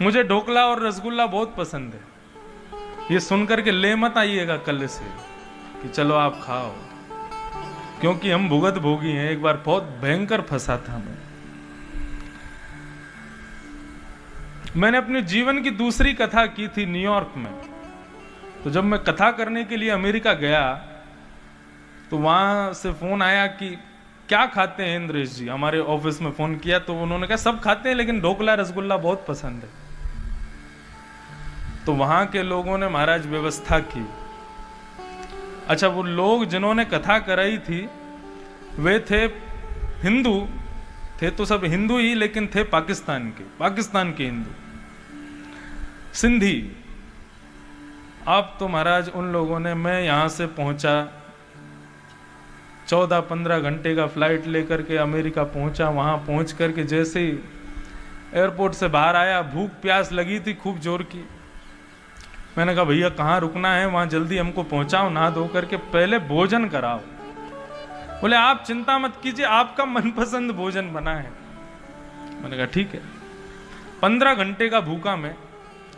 मुझे ढोकला और रसगुल्ला बहुत पसंद है। ये सुनकर के ले मत आइएगा कल से कि चलो आप खाओ, क्योंकि हम भुगत भोगी हैं। एक बार बहुत भयंकर फंसा था मैंने अपने जीवन की दूसरी कथा की थी न्यूयॉर्क में। तो जब मैं कथा करने के लिए अमेरिका गया तो वहां से फोन आया कि क्या खाते हैं इंद्रेश जी। हमारे ऑफिस में फोन किया तो उन्होंने कहा सब खाते हैं लेकिन ढोकला रसगुल्ला बहुत पसंद है। तो वहां के लोगों ने महाराज व्यवस्था की। अच्छा, वो लोग जिन्होंने कथा कराई थी वे थे हिंदू, थे तो सब हिंदू ही, लेकिन थे पाकिस्तान के हिंदू, सिंधी। अब तो महाराज उन लोगों ने, मैं यहां से पहुंचा 14-15 घंटे का फ्लाइट लेकर के अमेरिका पहुंचा। वहां पहुंच करके जैसे ही एयरपोर्ट से बाहर आया, भूख प्यास लगी थी खूब जोर की। मैंने कहा भैया कहाँ रुकना है, वहां जल्दी हमको पहुंचाओ, नहा धो करके पहले भोजन कराओ। बोले आप चिंता मत कीजिए, आपका मनपसंद भोजन बना है। मैंने कहा ठीक है। 15 घंटे का भूखा मैं,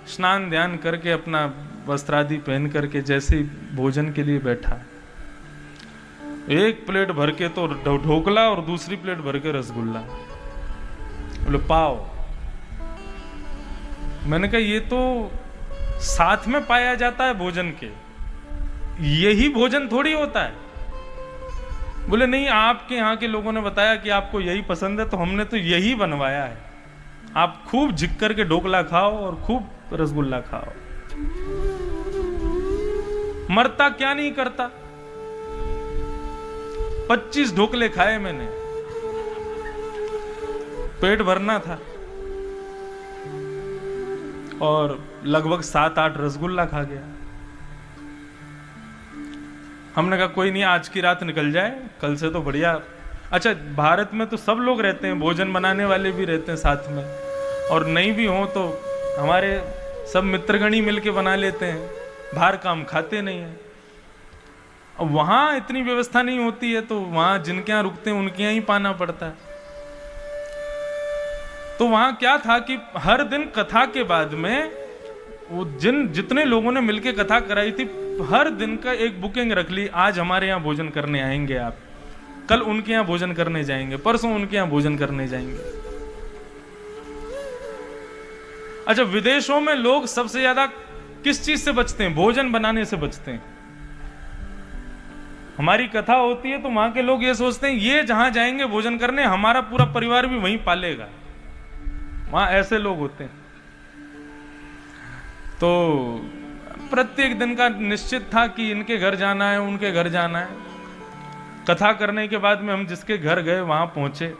स्नान ध्यान करके अपना वस्त्रादि पहन करके जैसे ही भोजन के लिए बैठा, एक प्लेट भर के तो ढोकला और दूसरी प्लेट भर के रसगुल्ला। बोले पाओ। मैंने कहा ये तो साथ में पाया जाता है भोजन के, यही भोजन थोड़ी होता है। बोले नहीं, आपके यहाँ के लोगों ने बताया कि आपको यही पसंद है तो हमने तो यही बनवाया है। आप खूब झिक करके ढोकला खाओ और खूब रसगुल्ला खाओ। मरता क्या नहीं करता। 25 ढोकले खाए मैंने, पेट भरना था, और लगभग 7-8 रसगुल्ला खा गया। हमने कहा कोई नहीं, आज की रात निकल जाए, कल से तो बढ़िया। अच्छा, भारत में तो सब लोग रहते हैं, भोजन बनाने वाले भी रहते हैं साथ में, और नहीं भी हो तो हमारे सब मित्रगणी मिलके बना लेते हैं, बाहर काम खाते नहीं है। अब वहां इतनी व्यवस्था नहीं होती है तो वहां जिनके यहाँ रुकते हैं उनके यहाँ ही पाना पड़ता है। तो वहां क्या था कि हर दिन कथा के बाद में वो जितने लोगों ने मिलके कथा कराई थी, हर दिन का एक बुकिंग रख ली। आज हमारे यहाँ भोजन करने आएंगे आप, कल उनके यहाँ भोजन करने जाएंगे, परसों उनके यहाँ भोजन करने जाएंगे। अच्छा, विदेशों में लोग सबसे ज्यादा किस चीज से बचते हैं? भोजन बनाने से बचते हैं। हमारी कथा होती है तो वहां के लोग ये सोचते हैं ये जहां जाएंगे भोजन करने, हमारा पूरा परिवार भी वहीं पालेगा। वहां ऐसे लोग होते हैं। तो प्रत्येक दिन का निश्चित था कि इनके घर जाना है, उनके घर जाना है। कथा करने के बाद में हम जिसके घर गए वहां पहुंचे।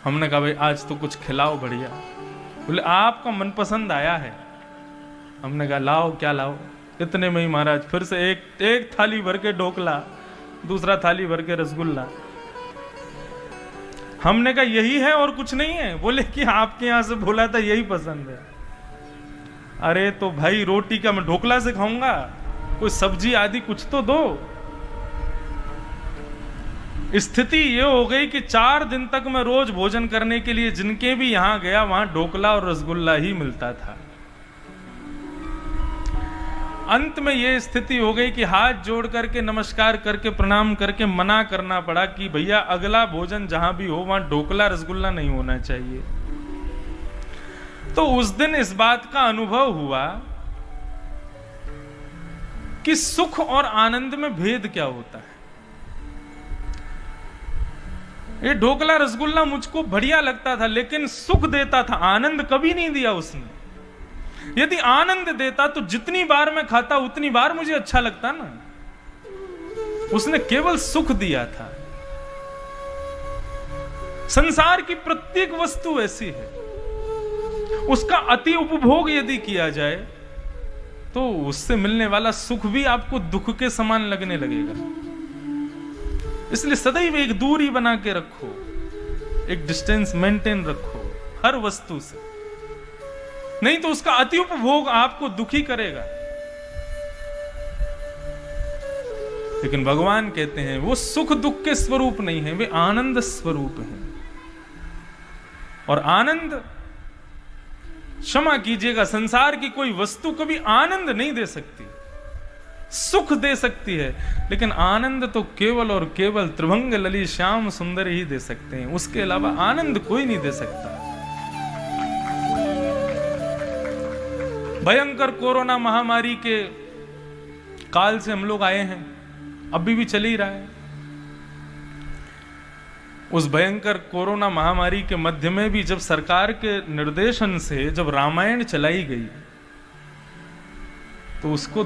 हमने कहा भाई आज तो कुछ खिलाओ बढ़िया। बोले आपका मनपसंद आया है। हमने कहा लाओ, क्या लाओ। इतने में ही महाराज फिर से एक थाली भर के ढोकला, दूसरा थाली भर के रसगुल्ला। हमने कहा यही है और कुछ नहीं है। बोले कि आपके यहां से बोला था यही पसंद है। अरे तो भाई रोटी का मैं ढोकला से खाऊंगा, कोई सब्जी आदि कुछ तो दो। स्थिति ये हो गई कि 4 दिन तक मैं रोज भोजन करने के लिए जिनके भी यहां गया वहां ढोकला और रसगुल्ला ही मिलता था। अंत में ये स्थिति हो गई कि हाथ जोड़ करके नमस्कार करके प्रणाम करके मना करना पड़ा कि भैया अगला भोजन जहां भी हो वहां ढोकला रसगुल्ला नहीं होना चाहिए। तो उस दिन इस बात का अनुभव हुआ कि सुख और आनंद में भेद क्या होता है। ये ढोकला रसगुल्ला मुझको बढ़िया लगता था लेकिन सुख देता था, आनंद कभी नहीं दिया उसने। यदि आनंद देता तो जितनी बार मैं खाता उतनी बार मुझे अच्छा लगता ना। उसने केवल सुख दिया था। संसार की प्रत्येक वस्तु ऐसी है, उसका अति उपभोग यदि किया जाए तो उससे मिलने वाला सुख भी आपको दुख के समान लगने लगेगा। इसलिए सदैव एक दूरी बना के रखो, एक डिस्टेंस मेंटेन रखो हर वस्तु से, नहीं तो उसका अति उपभोग आपको दुखी करेगा। लेकिन भगवान कहते हैं वो सुख दुख के स्वरूप नहीं है, वे आनंद स्वरूप हैं। और आनंद क्षमा कीजिएगा, संसार की कोई वस्तु कभी आनंद नहीं दे सकती, सुख दे सकती है, लेकिन आनंद तो केवल और केवल त्रिभंग ललित श्याम सुंदर ही दे सकते हैं, उसके अलावा आनंद कोई नहीं दे सकता। भयंकर कोरोना महामारी के काल से हम लोग आए हैं, अभी भी चल ही रहा है। उस भयंकर कोरोना महामारी के मध्य में भी जब सरकार के निर्देशन से जब रामायण चलाई गई, तो उसको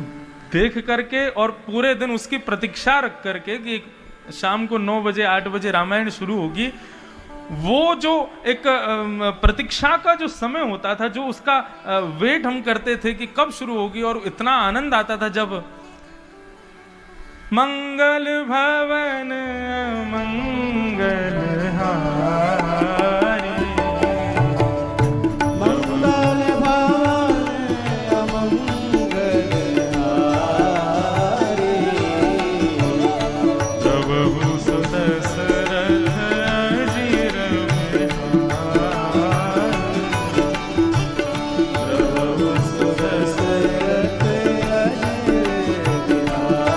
देख करके और पूरे दिन उसकी प्रतीक्षा रख करके कि शाम को 9 बजे 8 बजे रामायण शुरू होगी, वो जो एक प्रतीक्षा का जो समय होता था, जो उसका वेट हम करते थे कि कब शुरू होगी, और इतना आनंद आता था जब मंगल भवन मंगल हारी, मंगल भवन मंगल हारी, प्रभु सुत दशरथ अजीर बिहारी, प्रभु सुत दशरथ अजीर बिहारी,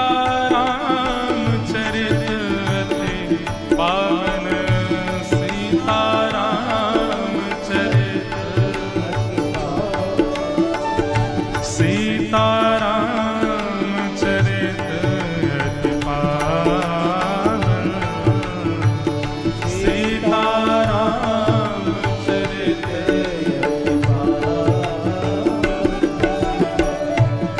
सीताराम चरित पावन, सीताराम चरित, सीताराम चरित अति पावन, सीताराम चरित अति पावन,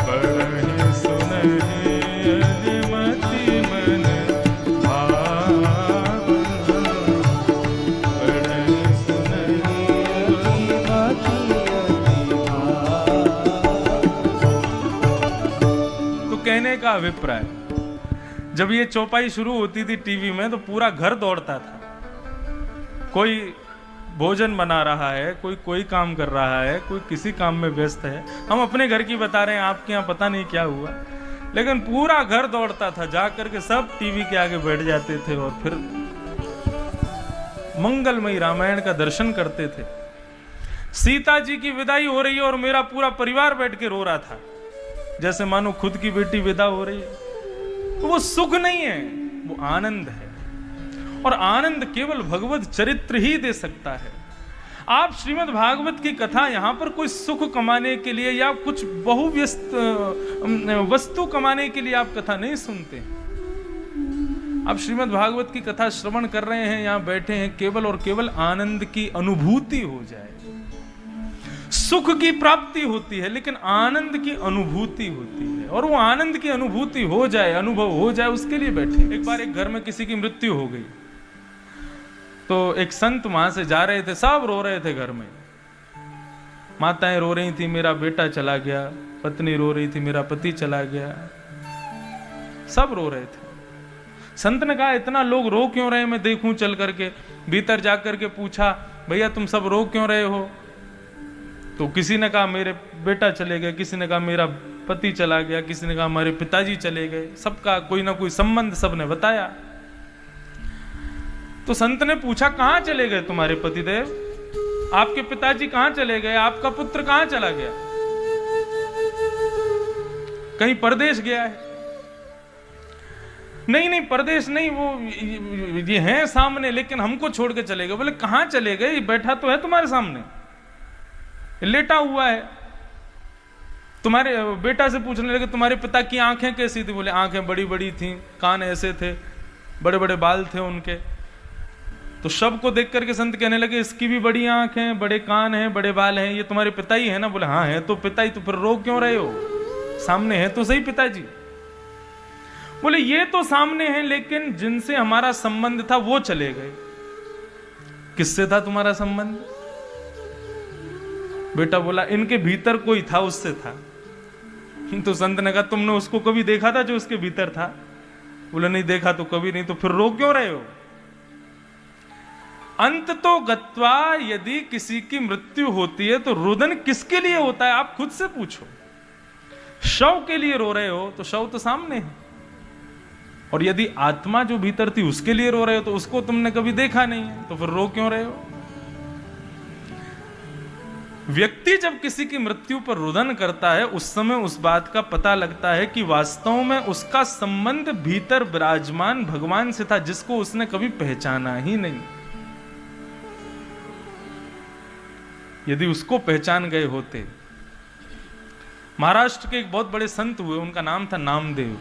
पढ़हि सुनहि अधिमति मन भावन, पढ़हि सुनहि तो कहने का अभिप्राय, जब ये चौपाई शुरू होती थी टीवी में तो पूरा घर दौड़ता था, कोई भोजन बना रहा है, कोई काम कर रहा है, कोई किसी काम में व्यस्त है। हम अपने घर की बता रहे हैं, आपके यहाँ पता नहीं क्या हुआ, लेकिन पूरा घर दौड़ता था, जा करके सब टीवी के आगे बैठ जाते थे और फिर मंगलमयी रामायण का दर्शन करते थे। सीता जी की विदाई हो रही है और मेरा पूरा परिवार बैठ के रो रहा था, जैसे मानो खुद की बेटी विदा हो रही है। तो वो सुख नहीं है, वो आनंद है, और आनंद केवल भगवत चरित्र ही दे सकता है। आप श्रीमद् भागवत की कथा यहां पर कोई सुख कमाने के लिए या कुछ बहुव्यस्त वस्तु कमाने के लिए आप कथा नहीं सुनते। आप श्रीमद् भागवत की कथा श्रवण कर रहे हैं, यहां बैठे हैं, केवल और केवल आनंद की अनुभूति हो जाए। सुख की प्राप्ति होती है, लेकिन आनंद की अनुभूति होती है, और वो आनंद की अनुभूति हो जाए, अनुभव हो जाए, उसके लिए बैठे। एक बार एक घर में किसी की मृत्यु हो गई, तो एक संत वहां से जा रहे थे, सब रो रहे थे घर में। माताएं रो रही थी, मेरा बेटा चला गया, पत्नी रो रही थी, मेरा पति चला गया, सब रो रहे थे। संत ने कहा, इतना लोग रो क्यों रहे, मैं देखूं चल करके। भीतर जाकर के पूछा, भैया तुम सब रो क्यों रहे हो? तो किसी ने कहा मेरे बेटा चले गए, किसी ने कहा मेरा पति चला गया, किसी ने कहा हमारे पिताजी चले गए। सबका कोई ना कोई संबंध सबने बताया। तो संत ने पूछा, कहां चले गए तुम्हारे पतिदेव? आपके पिताजी कहां चले गए? आपका पुत्र कहां चला गया? कहीं परदेश गया है? नहीं परदेश नहीं, वो ये हैं सामने, लेकिन हमको छोड़ के चले गए। बोले कहां चले गए? बैठा तो है तुम्हारे सामने, लेटा हुआ है। तुम्हारे बेटा से पूछने लगे, तुम्हारे पिता की आंखें कैसी थी? बोले आंखें बड़ी बड़ी थी, कान ऐसे थे, बड़े बड़े बाल थे उनके। तो शव को देख करके संत कहने लगे, इसकी भी बड़ी आंखें, बड़े कान हैं, बड़े बाल हैं, ये तुम्हारे पिता ही है ना? बोले हाँ है तो पिता ही। तो फिर रो क्यों रहे हो? सामने है तो सही पिताजी। बोले ये तो सामने है, लेकिन जिनसे हमारा संबंध था वो चले गए। किससे था तुम्हारा संबंध? बेटा बोला इनके भीतर कोई था, उससे था। तो संत ने कहा, तुमने उसको कभी देखा था जो उसके भीतर था? बोले नहीं देखा तो कभी नहीं। तो फिर रो क्यों रहे हो? अंत तो गत्वा यदि किसी की मृत्यु होती है तो रुदन किसके लिए होता है? आप खुद से पूछो। शव के लिए रो रहे हो तो शव तो सामने है। और यदि आत्मा जो भीतर थी उसके लिए रो रहे हो तो उसको तुमने कभी देखा नहीं है, तो फिर रो क्यों रहे हो? व्यक्ति जब किसी की मृत्यु पर रुदन करता है उस समय उस बात का पता लगता है कि वास्तव में उसका संबंध भीतर विराजमान भगवान से था, जिसको उसने कभी पहचाना ही नहीं। यदि उसको पहचान गए होते। महाराष्ट्र के एक बहुत बड़े संत हुए, उनका नाम था नामदेव।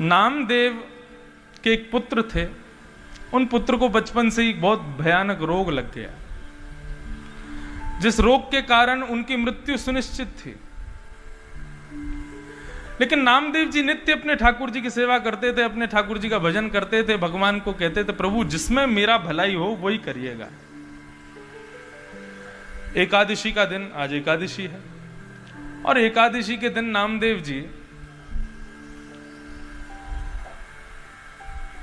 नामदेव के एक पुत्र थे। उन पुत्र को बचपन से ही बहुत भयानक रोग लग गया, जिस रोग के कारण उनकी मृत्यु सुनिश्चित थी। लेकिन नामदेव जी नित्य अपने ठाकुर जी की सेवा करते थे, अपने ठाकुर जी का भजन करते थे, भगवान को कहते थे प्रभु जिसमें मेरा भलाई हो वही करिएगा। एकादशी का दिन, आज एकादशी है, और एकादशी के दिन नामदेव जी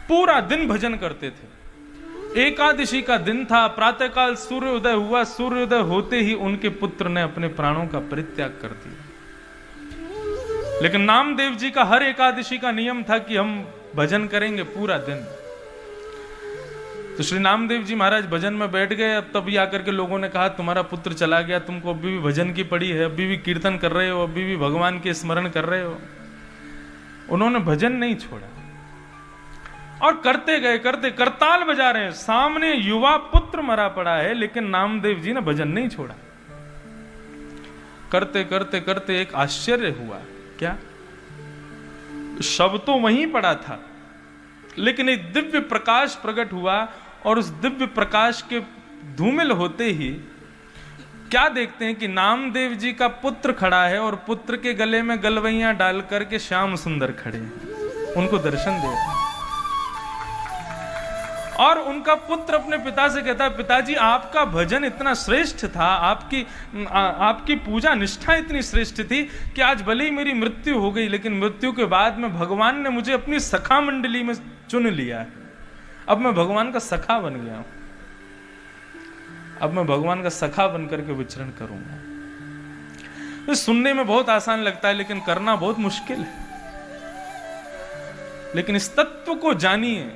पूरा दिन भजन करते थे। एकादशी का दिन था, प्रातःकाल सूर्योदय हुआ, सूर्योदय होते ही उनके पुत्र ने अपने प्राणों का परित्याग कर दिया। लेकिन नामदेव जी का हर एकादशी का नियम था कि हम भजन करेंगे पूरा दिन। तो श्री नामदेव जी महाराज भजन में बैठ गए। अब तभी आकर के लोगों ने कहा तुम्हारा पुत्र चला गया, तुमको अभी भी भजन की पड़ी है, अभी भी कीर्तन कर रहे हो, अभी भी भगवान के स्मरण कर रहे हो। उन्होंने भजन नहीं छोड़ा और करते गए, करते करताल बजा रहे हैं, सामने युवा पुत्र मरा पड़ा है, लेकिन नामदेव जी ने भजन नहीं छोड़ा। करते करते करते एक आश्चर्य हुआ। क्या? शव तो वहीं पड़ा था, लेकिन एक दिव्य प्रकाश प्रकट हुआ, और उस दिव्य प्रकाश के धूमिल होते ही क्या देखते हैं कि नामदेव जी का पुत्र खड़ा है, और पुत्र के गले में गलवैयां डाल करके श्याम सुंदर खड़े हैं, उनको दर्शन दे रहे हैं। और उनका पुत्र अपने पिता से कहता है पिताजी आपका भजन इतना श्रेष्ठ था, आपकी पूजा निष्ठा इतनी श्रेष्ठ थी कि आज भले ही मेरी मृत्यु हो गई, लेकिन मृत्यु के बाद में भगवान ने मुझे अपनी सखा मंडली में चुन लिया है। अब मैं भगवान का सखा बन गया हूं, अब मैं भगवान का सखा बन करके विचरण करूंगा। तो सुनने में बहुत आसान लगता है, लेकिन करना बहुत मुश्किल है। लेकिन इस तत्व को जानिए,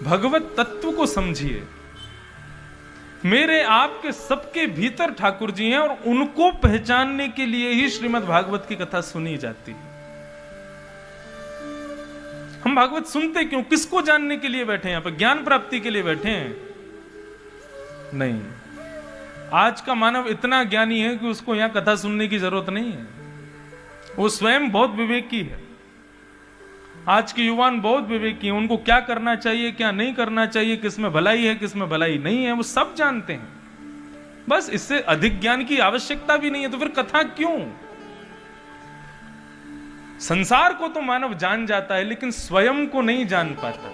भगवत तत्व को समझिए। मेरे आपके सबके भीतर ठाकुर जी हैं, और उनको पहचानने के लिए ही श्रीमद् भागवत की कथा सुनी जाती है। हम भागवत सुनते क्यों? किसको जानने के लिए बैठे हैं? यहां पर ज्ञान प्राप्ति के लिए बैठे हैं? नहीं। आज का मानव इतना ज्ञानी है कि उसको यहां कथा सुनने की जरूरत नहीं है। वो स्वयं बहुत विवेकी है। आज के युवान बहुत विवेकी हैं। उनको क्या करना चाहिए, क्या नहीं करना चाहिए, किसमें भलाई है, किसमें भलाई नहीं है, वो सब जानते हैं। बस इससे अधिक ज्ञान की आवश्यकता भी नहीं है। तो फिर कथा क्यों? संसार को तो मानव जान जाता है, लेकिन स्वयं को नहीं जान पाता।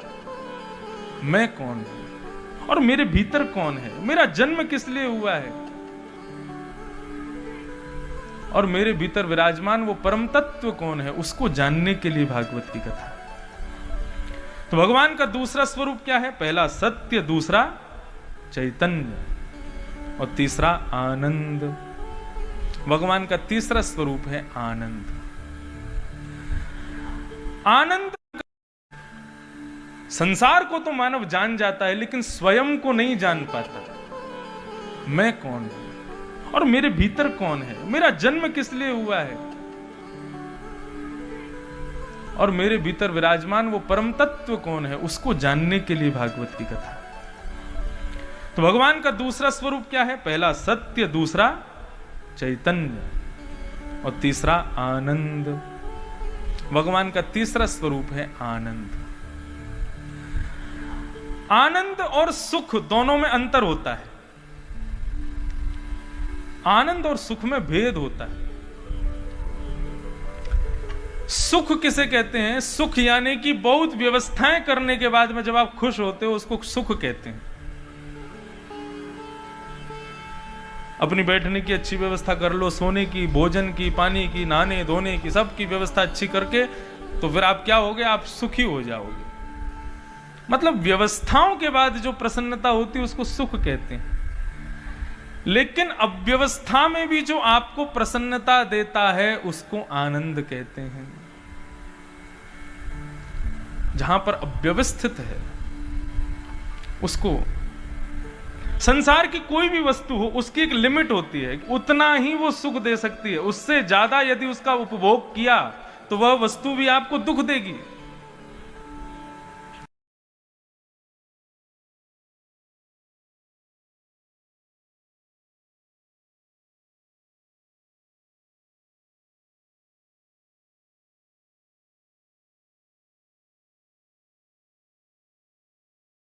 मैं कौन हूं और मेरे भीतर कौन है, मेरा जन्म किस लिए हुआ है, और मेरे भीतर विराजमान वो परम तत्व कौन है, उसको जानने के लिए भागवत की कथा। तो भगवान का दूसरा स्वरूप क्या है? पहला सत्य, दूसरा चैतन्य, और तीसरा आनंद। भगवान का तीसरा स्वरूप है आनंद। आनंद संसार को तो मानव जान जाता है, लेकिन स्वयं को नहीं जान पाता। मैं कौन हूं और मेरे भीतर कौन है, मेरा जन्म किस लिए हुआ है, और मेरे भीतर विराजमान वो परम तत्व कौन है, उसको जानने के लिए भागवत की कथा। तो भगवान का दूसरा स्वरूप क्या है? पहला सत्य, दूसरा चैतन्य, और तीसरा आनंद। भगवान का तीसरा स्वरूप है आनंद। आनंद और सुख दोनों में अंतर होता है। आनंद और सुख में भेद होता है। सुख किसे कहते हैं? सुख यानी कि बहुत व्यवस्थाएं करने के बाद में जब आप खुश होते हो, उसको सुख कहते हैं। अपनी बैठने की अच्छी व्यवस्था कर लो, सोने की, भोजन की, पानी की, नहाने धोने की, सबकी व्यवस्था अच्छी करके, तो फिर आप क्या होगे? आप सुखी हो जाओगे। मतलब व्यवस्थाओं के बाद जो प्रसन्नता होती है उसको सुख कहते हैं। लेकिन अव्यवस्था में भी जो आपको प्रसन्नता देता है उसको आनंद कहते हैं। जहां पर अव्यवस्थित है, उसको संसार की कोई भी वस्तु हो उसकी एक लिमिट होती है, उतना ही वो सुख दे सकती है। उससे ज्यादा यदि उसका उपभोग किया तो वह वस्तु भी आपको दुख देगी।